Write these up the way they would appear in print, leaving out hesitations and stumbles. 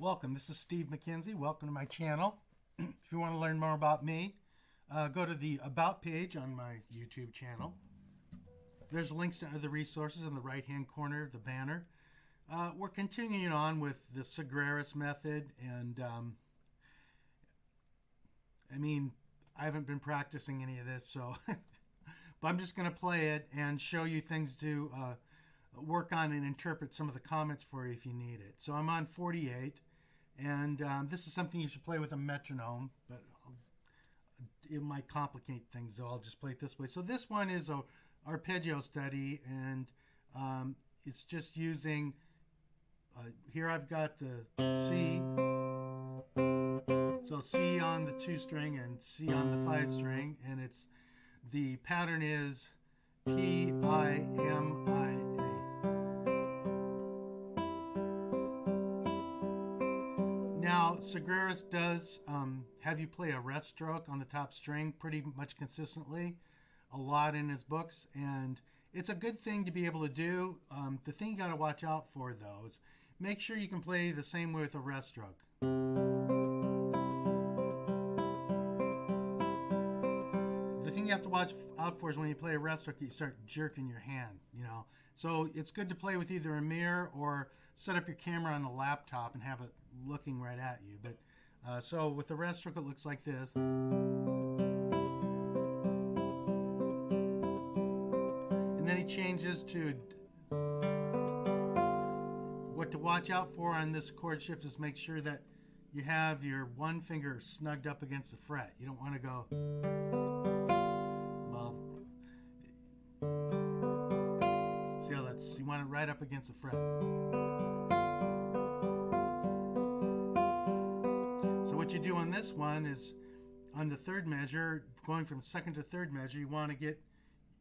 Welcome. This is Steve McKenzie. Welcome to my channel. If you want to learn more about me, go to the About page on my YouTube channel. There's links to other resources in the right-hand corner of the banner. We're continuing on with the Sagreras method, and I haven't been practicing any of this, so but I'm just going to play it and show you things to work on and interpret some of the comments for you if you need it. So I'm on 48, and this is something you should play with a metronome, but it might complicate things, so I'll just play it this way. So this one is a arpeggio study, and it's just using, here I've got the C, so C on the 2 string and C on the 5 string, and the pattern is P, I, M, I, A. Now, Sagreras does have you play a rest stroke on the top string pretty much consistently, a lot in his books, and it's a good thing to be able to do. The thing you got to watch out for, though, is make sure you can play the same way with a rest stroke. The thing you have to watch out for is when you play a rest stroke, you start jerking your hand, So it's good to play with either a mirror or set up your camera on the laptop and have it looking right at you. But so with the rest stroke, it looks like this. And then he changes to what to watch out for on this chord shift is make sure that you have your one finger snugged up against the fret. You don't want to go, well, see how you want it right up against the fret. So what you do on this one is on the third measure, going from second to third measure, you want to get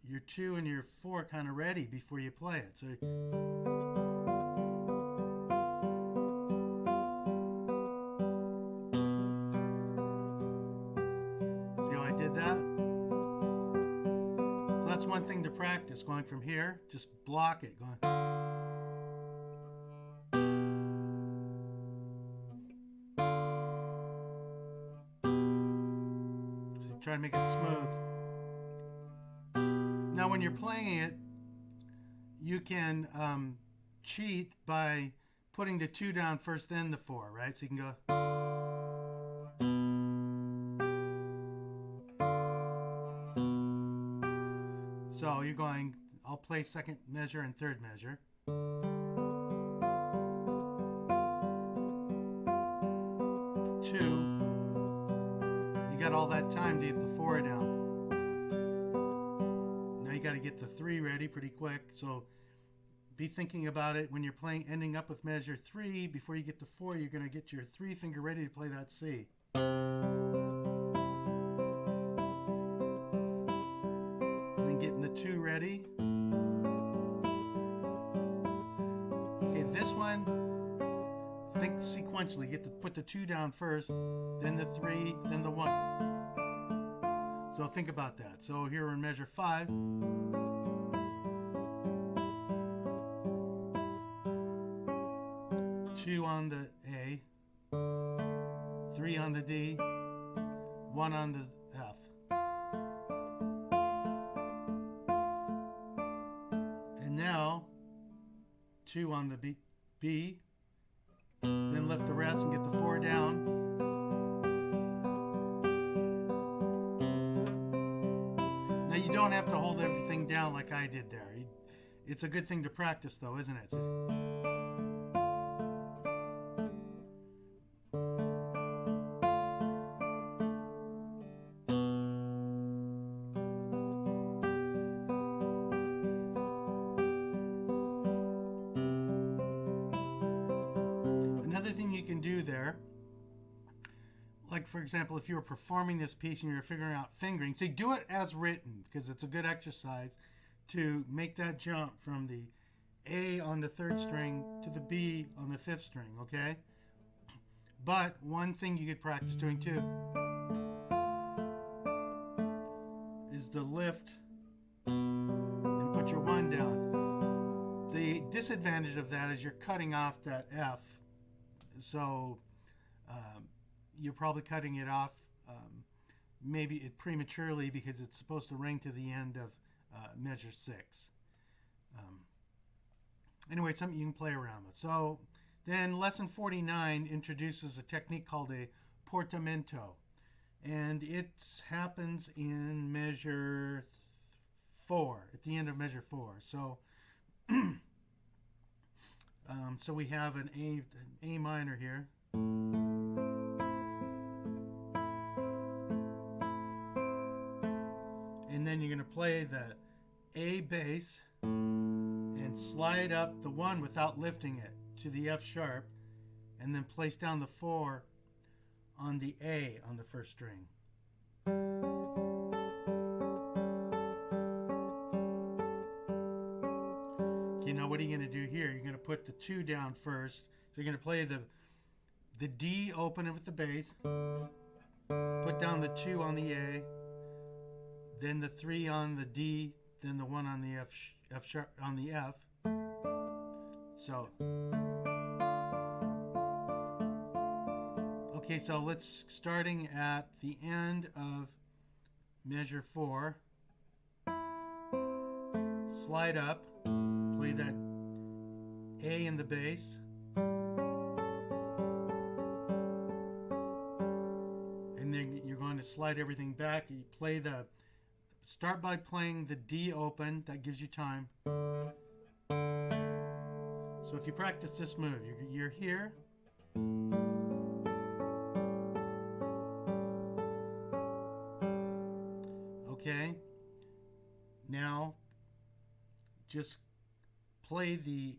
your 2 and your 4 kind of ready before you play it. So see how I did that? So that's one thing to practice, going from here, just block it, going. So try to make it smooth. Now when you're playing it, you can cheat by putting the 2 down first, then the 4, right? So you can go. So you're going, I'll play second measure and third measure. 2. You got all that time to get the 4 down. Now you got to get the 3 ready pretty quick. So be thinking about it when you're playing, ending up with measure 3. Before you get to 4, you're going to get your 3 finger ready to play that C. And then getting the 2 ready. Okay, this one, think sequentially. Put the 2 down first, then the 3, then the 1. So think about that. So here we're in measure 5. Two on the A, 3 on the D, 1 on the F. And now 2 on the B, then lift the rest and get the 4 down. Now you don't have to hold everything down like I did there. It's a good thing to practice though, isn't it? Another thing you can do there, like for example, if you were performing this piece and you're figuring out fingering, say do it as written, because it's a good exercise to make that jump from the A on the 3rd string to the B on the 5th string, okay? But one thing you could practice doing too is to lift and put your 1 down. The disadvantage of that is you're cutting off that F so you're probably cutting it off maybe prematurely because it's supposed to ring to the end of measure 6. Anyway, it's something you can play around with. So then lesson 49 introduces a technique called a portamento. And it happens in measure 4, at the end of measure 4. So so we have an A minor here. And then you're going to play the A bass and slide up the 1 without lifting it to the F sharp, and then place down the 4 on the A on the first string. Okay, now what are you going to do here? You're going to put the 2 down first. So you're going to play the D open with the bass, put down the 2 on the A, then the 3 on the D, then the 1 on the F sharp on the F. So okay, so let's starting at the end of measure 4. Slide up, play that A in the bass, and then you're going to slide everything back. You play start by playing the D open, that gives you time. So if you practice this move, you're here. Okay. Now, just play the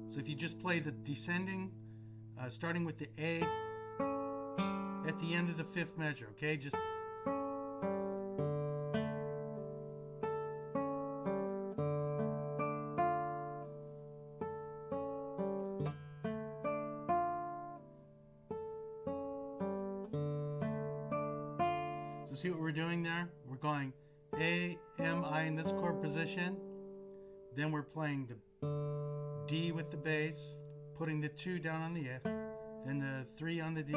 so if you just play the descending, starting with the A at the end of the 5th measure, okay? Just so see what we're doing there? We're going A, M, I in this chord position. Then we're playing the D with the bass, putting the 2 down on the F, then the 3 on the D,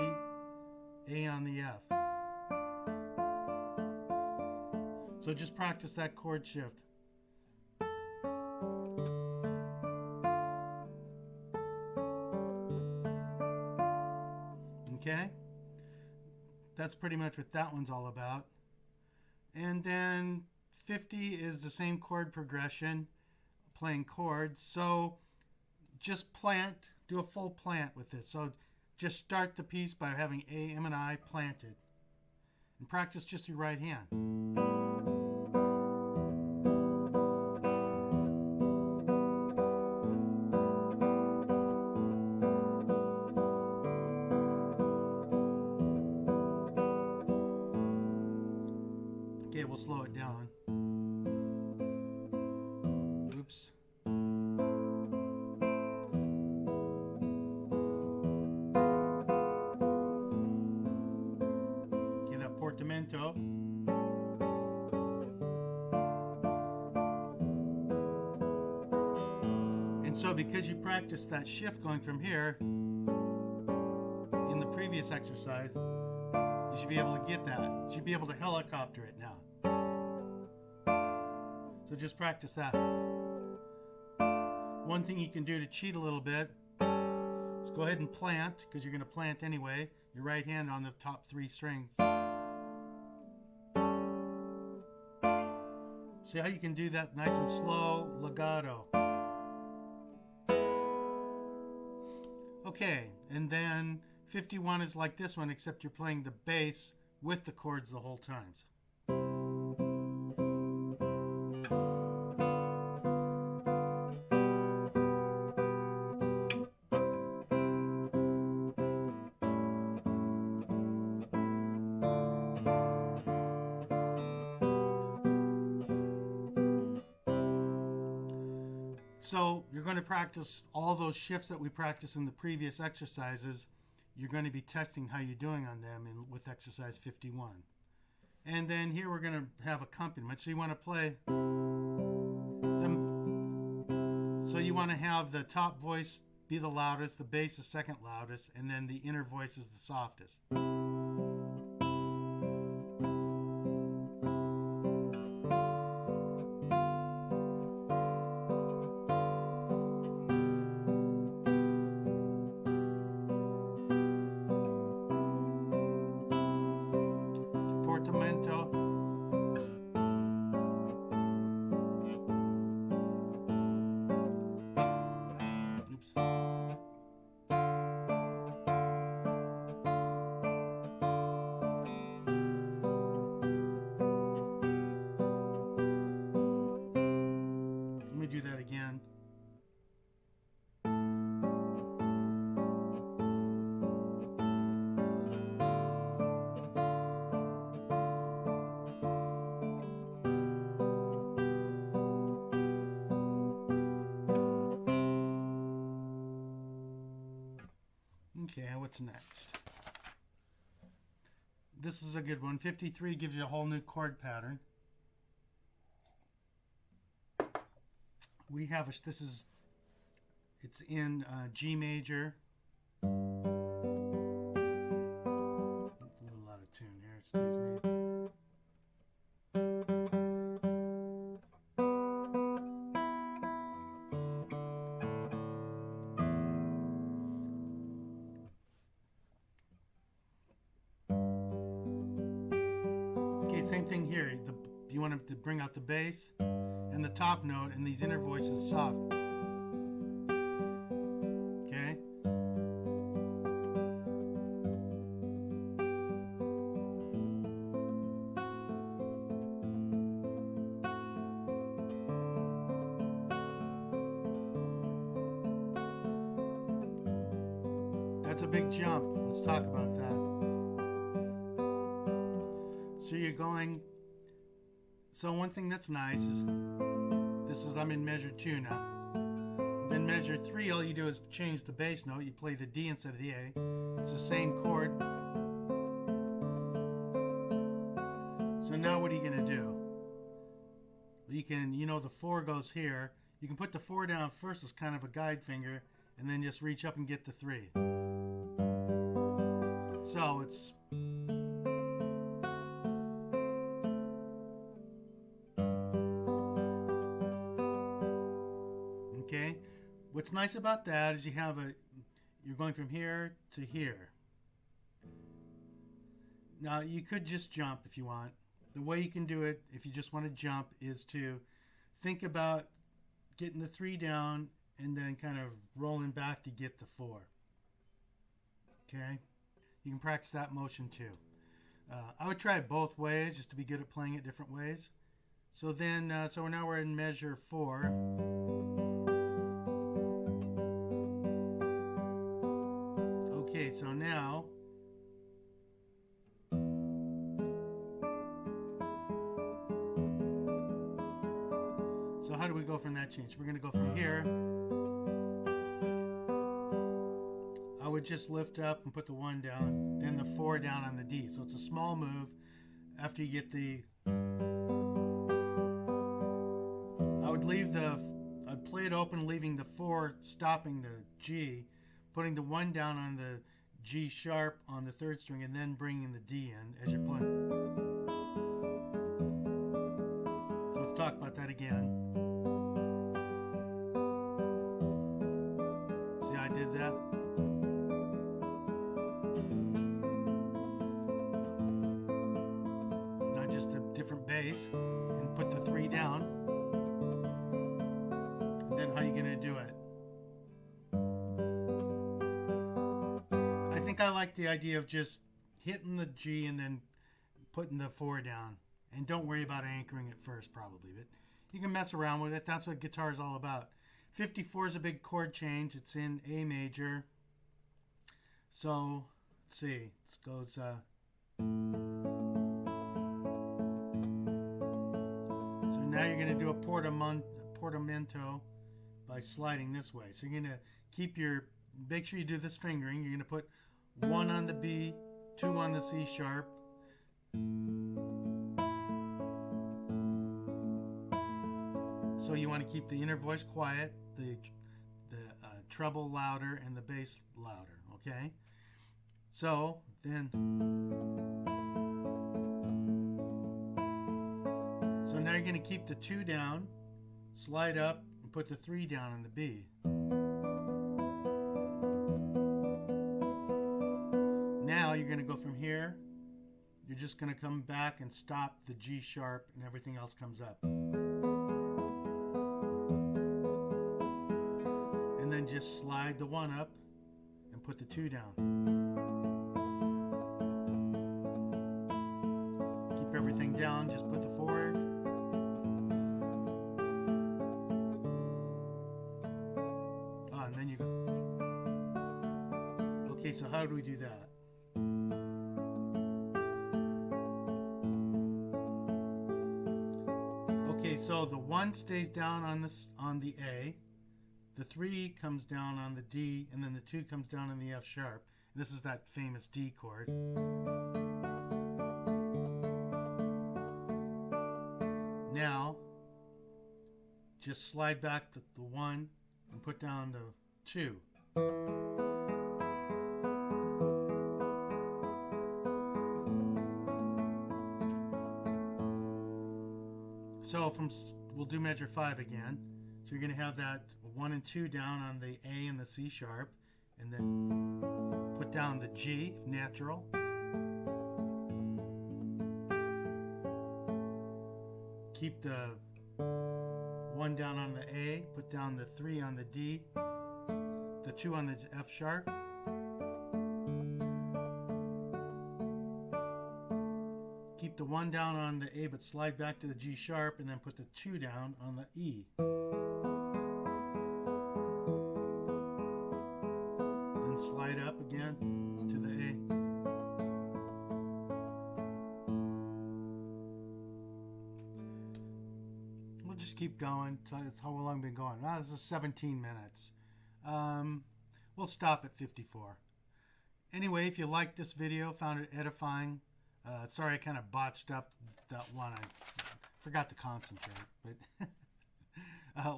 A on the F. So just practice that chord shift. Okay? That's pretty much what that one's all about. And then 50 is the same chord progression, playing chords. So just do a full plant with this. So just start the piece by having A, M, and I planted. And practice just your right hand. Okay, we'll slow it down. Oops. Okay, that portamento. And so because you practiced that shift going from here in the previous exercise, you should be able to get that. You should be able to helicopter it now. So just practice that. One thing you can do to cheat a little bit is go ahead and plant, because you're going to plant anyway, your right hand on the top 3 strings. See how you can do that nice and slow, legato. Okay, and then 51 is like this one, except you're playing the bass with the chords the whole time. So you're going to practice all those shifts that we practiced in the previous exercises. You're going to be testing how you're doing on them with exercise 51. And then here we're going to have accompaniment. So you want to play you want to have the top voice be the loudest, the bass the second loudest, and then the inner voice is the softest. Portamento. Let me do that again. Okay, what's next? This is a good one. 53 gives you a whole new chord pattern. We have it's in G major. A little out of tune here, excuse me. Okay, same thing here. You want to bring out the bass and the top note, and these inner voices soft. Okay? That's a big jump. Let's talk about that. So you're going. So one thing that's nice is I'm in measure 2 now. Then measure 3, all you do is change the bass note. You play the D instead of the A. It's the same chord. So now what are you going to do? You can, the 4 goes here. You can put the 4 down first as kind of a guide finger, and then just reach up and get the 3. So it's... Okay, what's nice about that is you're going from here to here. Now you could just jump if you want. The way you can do it, if you just want to jump, is to think about getting the 3 down and then kind of rolling back to get the 4. Okay, you can practice that motion too. I would try it both ways just to be good at playing it different ways. So then, so now we're in measure 4. Okay, so now how do we go from that change? We're going to go from here. I would just lift up and put the 1 down, then the 4 down on the D. So it's a small move after you get I'd play it open, leaving the 4 stopping the G, putting the 1 down on the G sharp on the 3rd string, and then bringing the D in as you're playing. Let's talk about that again. See how I did that? Now just a different bass, and put the 3 down. And then how are you going to do it? I think I like the idea of just hitting the G and then putting the 4 down. And don't worry about anchoring it first, probably. But you can mess around with it. That's what guitar is all about. 54 is a big chord change. It's in A major. So, let's see. It goes... So now you're going to do a portamento by sliding this way. So you're going to make sure you do this fingering. You're going to put 1 on the B, 2 on the C sharp. So you want to keep the inner voice quiet. treble louder and the bass louder, okay? So then, so now you're going to keep the 2 down, slide up, and put the 3 down on the B. Now you're going to go from here, you're just going to come back and stop the G sharp and everything else comes up. And then just slide the 1 up and put the 2 down. Keep everything down, just put the forward. And then you go. Okay, so how do we do that? Okay, so the 1 stays down on the A, the 3 comes down on the D, and then the 2 comes down on the F sharp. This is that famous D chord. Now, just slide back the 1 and put down the 2. So we'll do measure 5 again. So you're going to have that 1 and 2 down on the A and the C sharp, and then put down the G, natural. Keep the 1 down on the A, put down the 3 on the D, the 2 on the F sharp. Keep the 1 down on the A, but slide back to the G sharp, and then put the 2 down on the E. Then slide up again to the A. We'll just keep going. That's how long we've been going. Wow, this is 17 minutes. We'll stop at 54. Anyway, if you liked this video, found it edifying, sorry I kind of botched up that one. I forgot to concentrate. But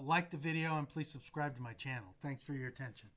like the video and please subscribe to my channel. Thanks for your attention.